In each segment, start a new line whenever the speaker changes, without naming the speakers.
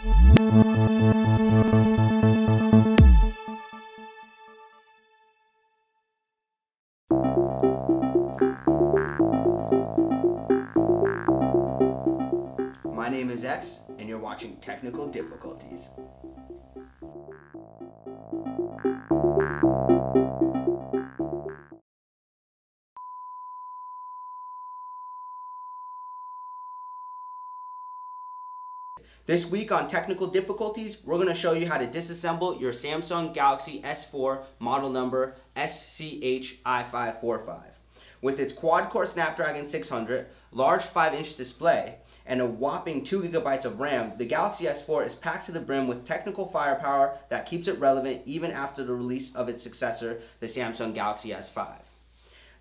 My name is X, and you're watching Technical Difficulties. This week on Technical Difficulties, we're going to show you how to disassemble your Samsung Galaxy S4 model number SCHI545. With its quad-core Snapdragon 600, large 5-inch display, and a whopping 2 gigabytes of RAM, the Galaxy S4 is packed to the brim with technical firepower that keeps it relevant even after the release of its successor, the Samsung Galaxy S5.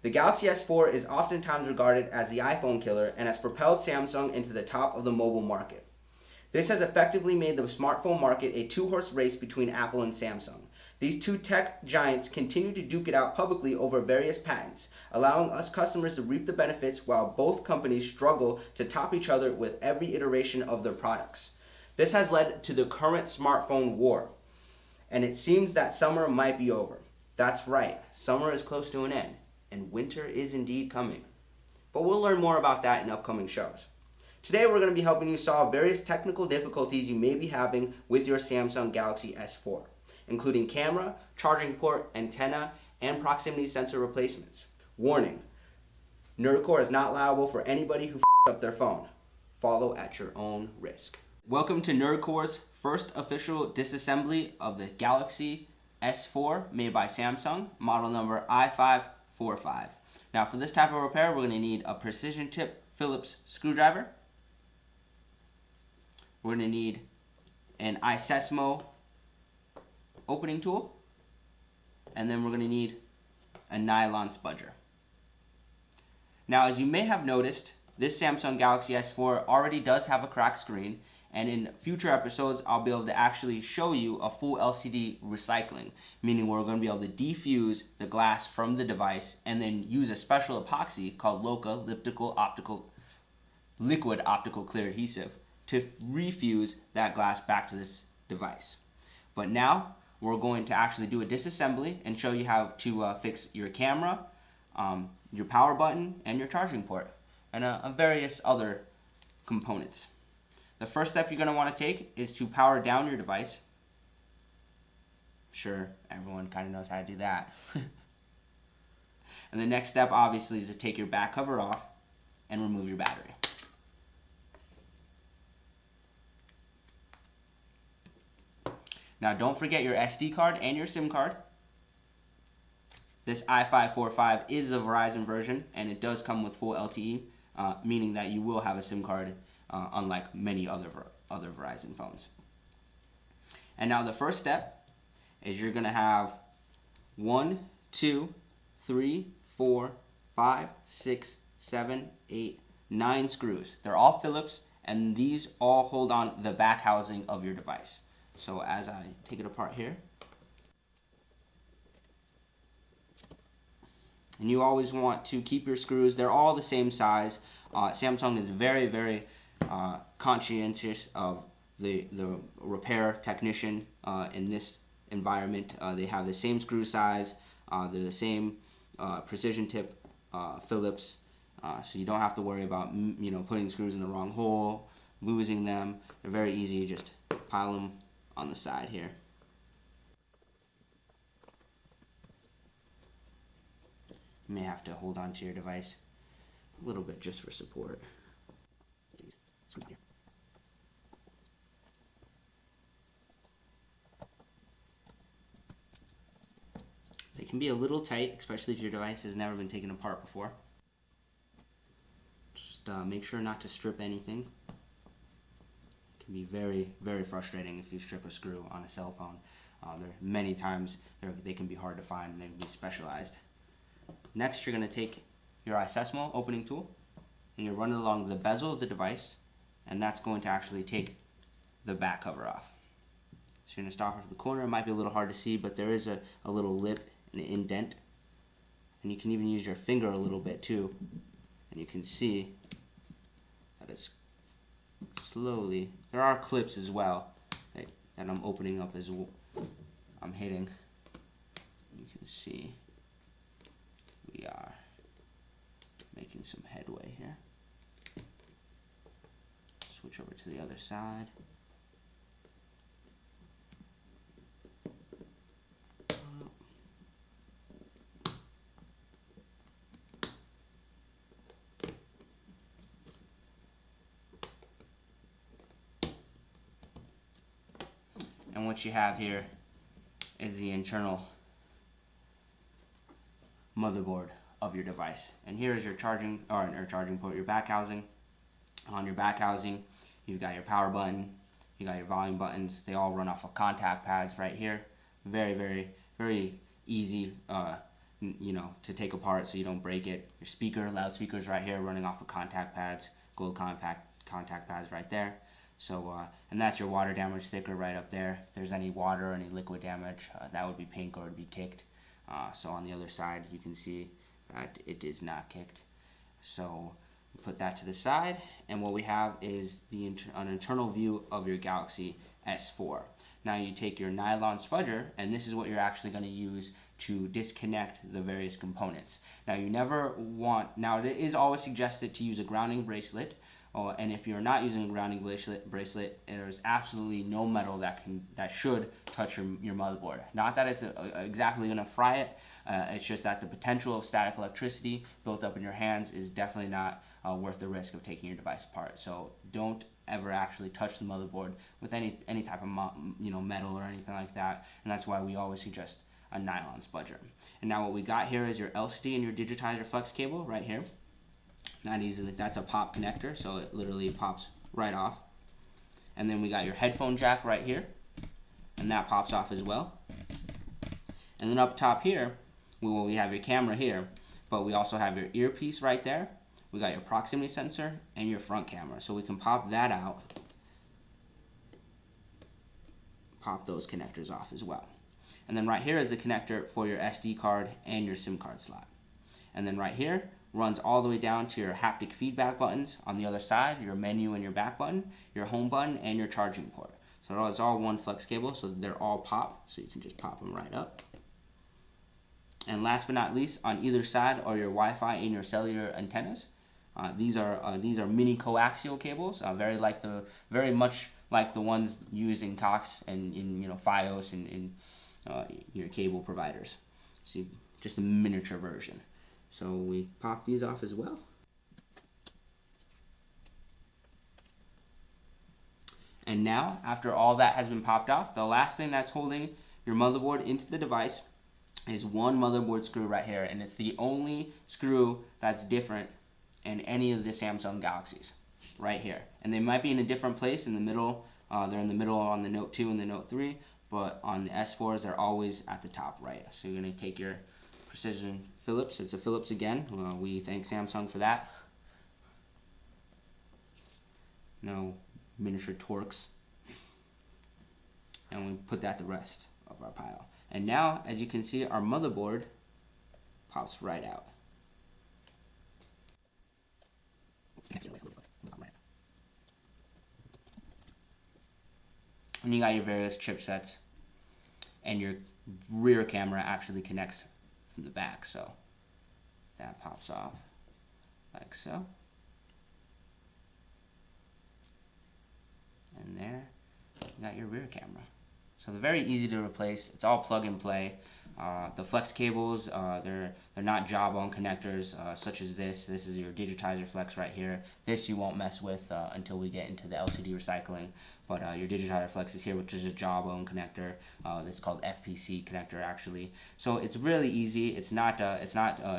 The Galaxy S4 is oftentimes regarded as the iPhone killer and has propelled Samsung into the top of the mobile market. This has effectively made the smartphone market a two-horse race between Apple and Samsung. These two tech giants continue to duke it out publicly over various patents, allowing us customers to reap the benefits while both companies struggle to top each other with every iteration of their products. This has led to the current smartphone war, and it seems that summer might be over. That's right, summer is close to an end, and winter is indeed coming. But we'll learn more about that in upcoming shows. Today we're going to be helping you solve various technical difficulties you may be having with your Samsung Galaxy S4, including camera, charging port, antenna, and proximity sensor replacements. Warning, Nerdcore is not liable for anybody who f***s up their phone. Follow at your own risk. Welcome to Nerdcore's first official disassembly of the Galaxy S4 made by Samsung, model number i545. Now for this type of repair, we're going to need a precision tip Phillips screwdriver. We're going to need an iSesmo opening tool, and then we're going to need a nylon spudger. Now, as you may have noticed, this Samsung Galaxy S4 already does have a cracked screen, and in future episodes I'll be able to actually show you a full LCD recycling, meaning we're going to be able to defuse the glass from the device and then use a special epoxy called liquid optical clear adhesive to refuse that glass back to this device. But now we're going to actually do a disassembly and show you how to fix your camera, your power button, and your charging port, and various other components. The first step you're going to want to take is to power down your device. Sure, everyone kind of knows how to do that. And the next step obviously is to take your back cover off and remove your battery. Now don't forget your SD card and your SIM card. This i545 is the Verizon version, and it does come with full LTE, meaning that you will have a SIM card unlike many other Verizon phones. And now the first step is you're going to have 1, 2, 3, 4, 5, 6, 7, 8, 9 screws. They're all Phillips, and these all hold on the back housing of your device. So as I take it apart here, and you always want to keep your screws, they're all the same size. Samsung is very, very conscientious of the repair technician in this environment. They have the same screw size, they're the same precision tip Phillips, so you don't have to worry about putting screws in the wrong hole, losing them. They're very easy, you just pile them on the side here. You may have to hold on to your device a little bit just for support. They can be a little tight, especially if your device has never been taken apart before. Just make sure not to strip anything. It can be very, very frustrating if you strip a screw on a cell phone. There are many times they can be hard to find and they can be specialized. Next, you're going to take your iSesmo opening tool and you run it along the bezel of the device, and that's going to actually take the back cover off. So you're going to start off at the corner. It might be a little hard to see, but there is a little lip and an indent. And you can even use your finger a little bit too. And you can see that it's slowly. There are clips as well that I'm opening up as I'm hitting. You can see we are making some headway here. Switch over to the other side. And what you have here is the internal motherboard of your device. And here is your charging port, your back housing. On your back housing, you've got your power button, you got your volume buttons. They all run off of contact pads right here. Very, very, very easy, to take apart so you don't break it. Your loudspeakers right here running off of contact pads, gold contact pads right there. So, and that's your water damage sticker right up there. If there's any water or any liquid damage, that would be pink or it would be kicked. So on the other side, you can see that it is not kicked. So we put that to the side, and what we have is an internal view of your Galaxy S4. Now you take your nylon spudger, and this is what you're actually going to use to disconnect the various components. Now it is always suggested to use a grounding bracelet. And if you're not using a grounding bracelet, there's absolutely no metal that should touch your motherboard. Not that it's exactly going to fry it. It's just that the potential of static electricity built up in your hands is definitely not worth the risk of taking your device apart. So don't ever actually touch the motherboard with any type of metal or anything like that. And that's why we always suggest a nylon spudger. And now what we got here is your LCD and your digitizer flex cable right here. Not easily. That's a pop connector, so it literally pops right off. And then we got your headphone jack right here, and that pops off as well. And then up top here, we have your camera here, but we also have your earpiece right there. We got your proximity sensor and your front camera, so we can pop that out, pop those connectors off as well. And then right here is the connector for your SD card and your SIM card slot. And then right here runs all the way down to your haptic feedback buttons. On the other side, your menu and your back button, your home button, and your charging port. So it's all one flex cable, so they're all pop, so you can just pop them right up. And last but not least, on either side are your Wi-Fi and your cellular antennas. These are mini coaxial cables, very much like the ones used in Cox and in FiOS and in your cable providers. So just a miniature version. So we pop these off as well. And now, after all that has been popped off, the last thing that's holding your motherboard into the device is one motherboard screw right here. And it's the only screw that's different in any of the Samsung Galaxies, right here. And they might be in a different place in the middle. They're in the middle on the Note 2 and the Note 3, but on the S4s, they're always at the top right. So you're going to take your Precision Phillips. It's a Phillips again. We thank Samsung for that. No miniature Torx. And we put that the rest of our pile. And now, as you can see, our motherboard pops right out. And you got your various chipsets, and your rear camera actually connects from the back, so that pops off like so. And there you got your rear camera. So they're very easy to replace. It's all plug and play. The flex cables, they're not jawbone connectors such as this. This is your digitizer flex right here. This you won't mess with until we get into the LCD recycling. But your digitizer flex is here, which is a jawbone connector. It's called FPC connector actually. So it's really easy. It's not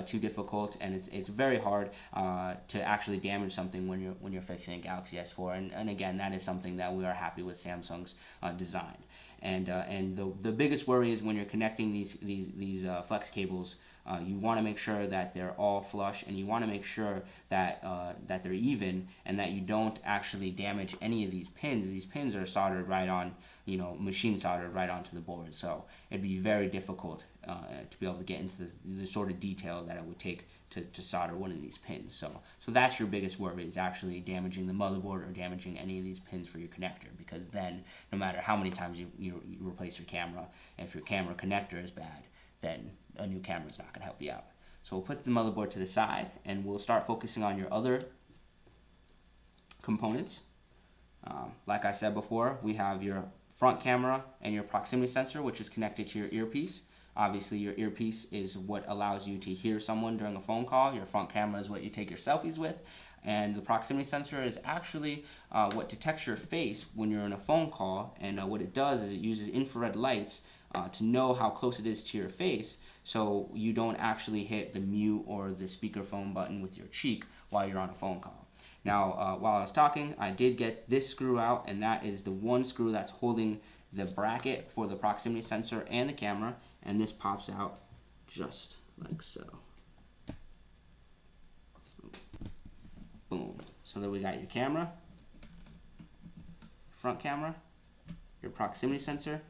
too difficult, and it's very hard to actually damage something when you're fixing a Galaxy S4. And again, that is something that we are happy with Samsung's design. And the biggest worry is when you're connecting these flex cables, you want to make sure that they're all flush, and you want to make sure that they're even, and that you don't actually damage any of these pins. These pins are soldered right on, machine soldered right onto the board. So it'd be very difficult to be able to get into the sort of detail that it would take to solder one of these pins. So that's your biggest worry, is actually damaging the motherboard or damaging any of these pins for your connector, because then no matter how many times you replace your camera, if your camera connector is bad, then a new camera is not going to help you out. So we'll put the motherboard to the side, and we'll start focusing on your other components. Like I said before, we have your front camera and your proximity sensor, which is connected to your earpiece. Obviously, your earpiece is what allows you to hear someone during a phone call. Your front camera is what you take your selfies with. And the proximity sensor is actually what detects your face when you're in a phone call. And what it does is it uses infrared lights to know how close it is to your face, so you don't actually hit the mute or the speakerphone button with your cheek while you're on a phone call. Now, while I was talking, I did get this screw out, and that is the one screw that's holding the bracket for the proximity sensor and the camera, and this pops out just like so. Boom. So then we got your camera, front camera, your proximity sensor,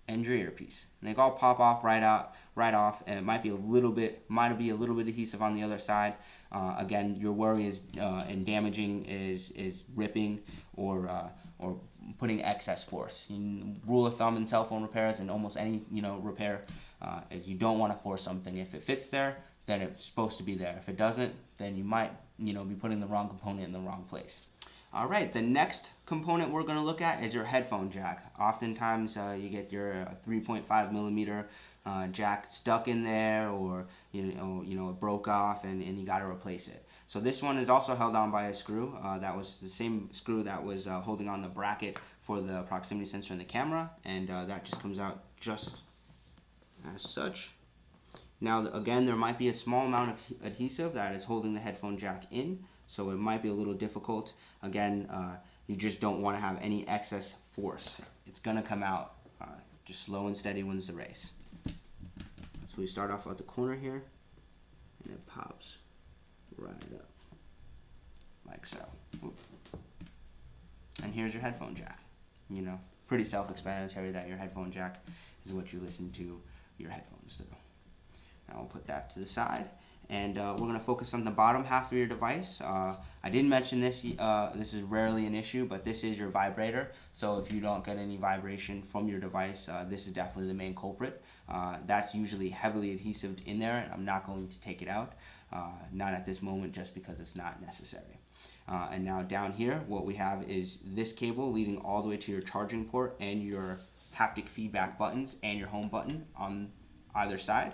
and your earpiece. And they all pop off right off, and it might be a little bit adhesive on the other side. Again, your worry is in damaging is ripping or putting excess force. Rule of thumb in cell phone repairs and almost any repair is you don't want to force something. If it fits there, then it's supposed to be there. If it doesn't, then you might be putting the wrong component in the wrong place. All right, the next component we're going to look at is your headphone jack. Oftentimes you get your 3.5 millimeter jack stuck in there, or it broke off and you got to replace it. So this one is also held on by a screw. That was the same screw that was holding on the bracket for the proximity sensor and the camera, and that just comes out just as such. Now again, there might be a small amount of adhesive that is holding the headphone jack in, so it might be a little difficult. Again, you just don't want to have any excess force. It's going to come out. Just slow and steady wins the race. So we start off at the corner here, and it pops right up, like so. And here's your headphone jack. Pretty self-explanatory that your headphone jack is what you listen to your headphones through. Now we'll put that to the side, and we're going to focus on the bottom half of your device. I didn't mention this, this is rarely an issue, but this is your vibrator. So if you don't get any vibration from your device, this is definitely the main culprit. That's usually heavily adhesive in there, and I'm not going to take it out, not at this moment, just because it's not necessary. And now down here, what we have is this cable leading all the way to your charging port and your haptic feedback buttons and your home button on either side.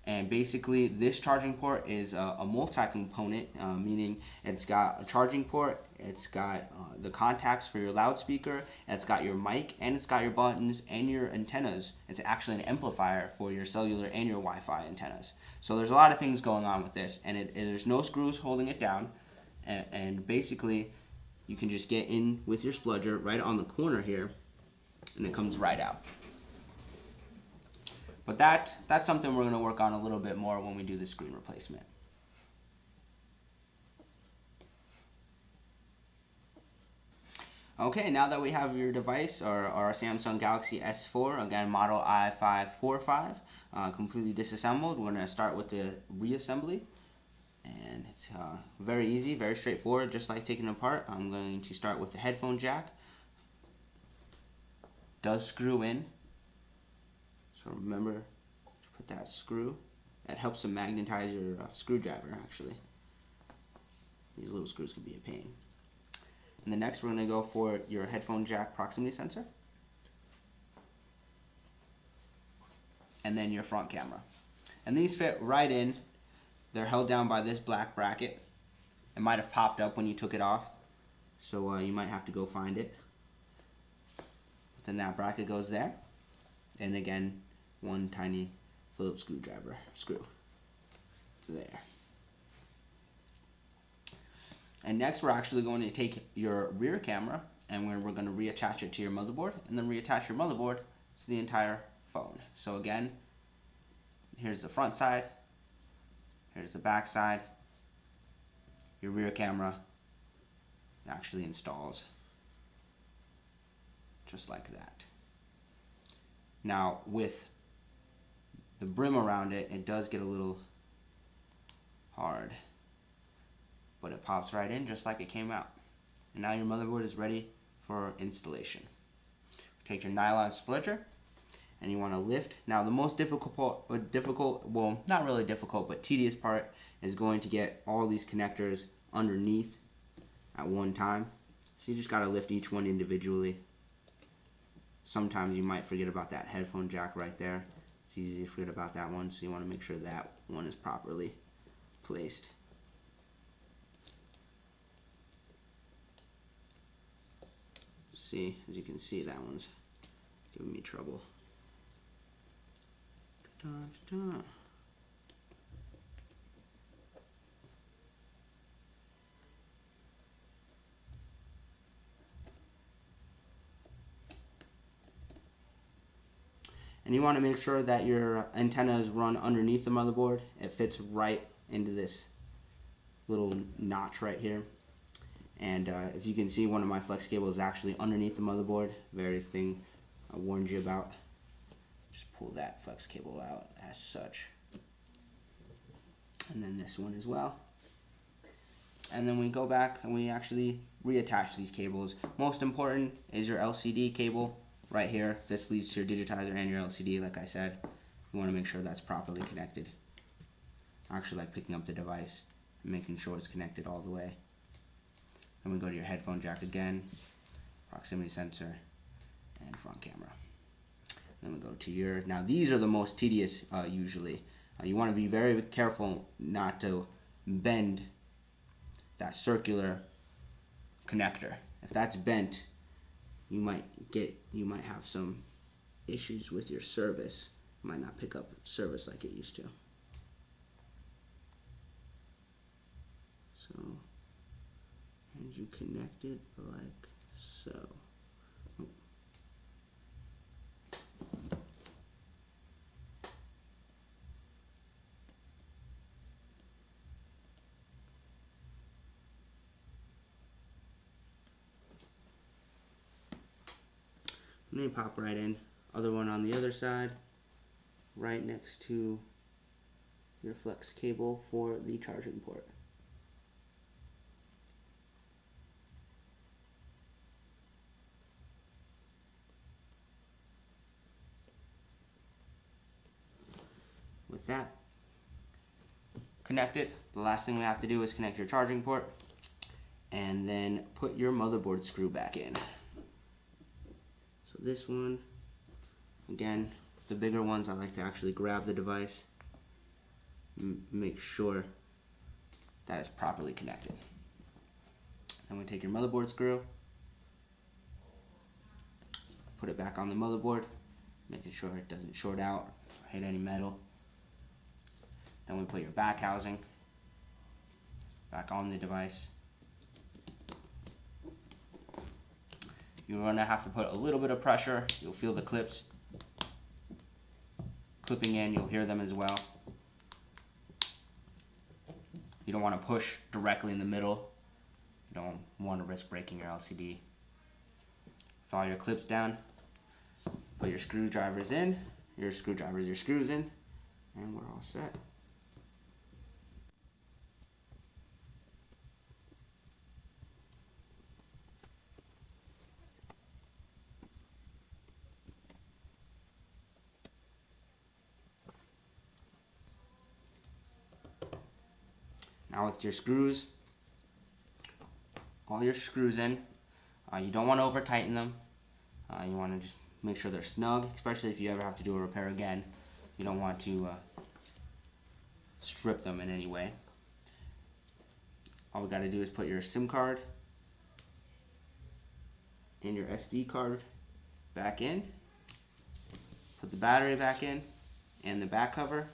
And basically, this charging port is a multi-component, meaning it's got a charging port, it's got the contacts for your loudspeaker, it's got your mic, and it's got your buttons and your antennas. It's actually an amplifier for your cellular and your Wi-Fi antennas. So there's a lot of things going on with this, and there's no screws holding it down. And basically, you can just get in with your spludger right on the corner here, and it comes right out. But that's something we're going to work on a little bit more when we do the screen replacement. Okay, now that we have your device, our Samsung Galaxy S4, again model i545, completely disassembled, we're going to start with the reassembly. And it's very easy, very straightforward, just like taking it apart. I'm going to start with the headphone jack. Does screw in. So remember to put that screw. That helps to magnetize your screwdriver, actually. These little screws can be a pain. And the next we're going to go for your headphone jack proximity sensor. And then your front camera. And these fit right in. They're held down by this black bracket. It might have popped up when you took it off, so you might have to go find it. Then that bracket goes there. And again, one tiny Phillips screwdriver screw there. And next we're actually going to take your rear camera and we're going to reattach it to your motherboard, and then reattach your motherboard to the entire phone. So again, here's the front side, here's the back side. Your rear camera actually installs just like that. Now with the brim around it, it does get a little hard. But it pops right in just like it came out. And now your motherboard is ready for installation. Take your nylon splitter and you want to lift. Now the most difficult, well, not really difficult, but tedious part is going to get all these connectors underneath at one time. So you just got to lift each one individually. Sometimes you might forget about that headphone jack right there. It's easy to forget about that one, so you want to make sure that one is properly placed. See, as you can see, that one's giving me trouble. Ta-da. And you want to make sure that your antenna is run underneath the motherboard. It fits right into this little notch right here. And if you can see, one of my flex cables is actually underneath the motherboard. Very thing I warned you about. Just pull that flex cable out as such. And then this one as well. And then we go back and we actually reattach these cables. Most important is your LCD cable right here. This leads to your digitizer and your LCD, like I said. You want to make sure that's properly connected. I actually like picking up the device and making sure it's connected all the way. Then we go to your headphone jack again, proximity sensor, and front camera. Then we go to your, now these are the most tedious usually. You want to be very careful not to bend that circular connector. If that's bent, you might have some issues with your service. It might not pick up service like it used to. So, and you connect it like so. Oh. And they pop right in. Other one on the other side, right next to your flex cable for the charging port. With that connected, the last thing we have to do is connect your charging port and then put your motherboard screw back in. So this one, again, the bigger ones, I like to actually grab the device, make sure that it's properly connected. Then we take your motherboard screw, put it back on the motherboard, making sure it doesn't short out or hit any metal. Then we put your back housing back on the device. You're going to have to put a little bit of pressure. You'll feel the clips clipping in. You'll hear them as well. You don't want to push directly in the middle. You don't want to risk breaking your LCD. Thaw your clips down. Put your screwdrivers in. Your screws in. And we're all set. Now with your screws, all your screws in, you don't want to over tighten them. You want to just make sure they're snug, especially if you ever have to do a repair again. You don't want to strip them in any way. All we got to do is put your SIM card and your SD card back in, put the battery back in and the back cover,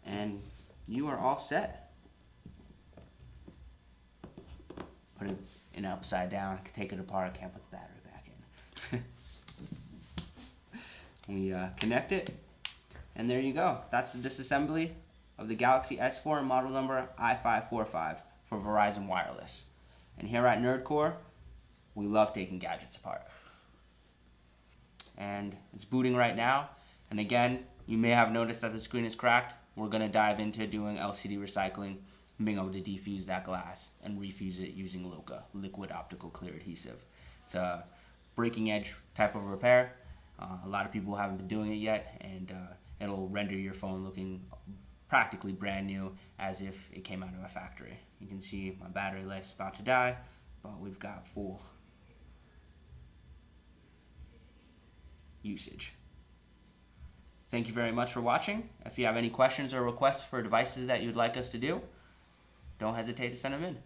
and you are all set. Put it in upside down, take it apart, can't put the battery back in. We connect it, and there you go. That's the disassembly of the Galaxy S4 model number I545 for Verizon Wireless. And here at Nerdcore, we love taking gadgets apart. And it's booting right now, and again, you may have noticed that the screen is cracked. We're going to dive into doing LCD recycling being able to defuse that glass and refuse it using LOCA, liquid optical clear adhesive. It's a breaking edge type of repair. A lot of people haven't been doing it yet, and it'll render your phone looking practically brand new, as if it came out of a factory. You can see my battery life's about to die, but we've got full usage. Thank you very much for watching. If you have any questions or requests for devices that you'd like us to do, don't hesitate to send them in.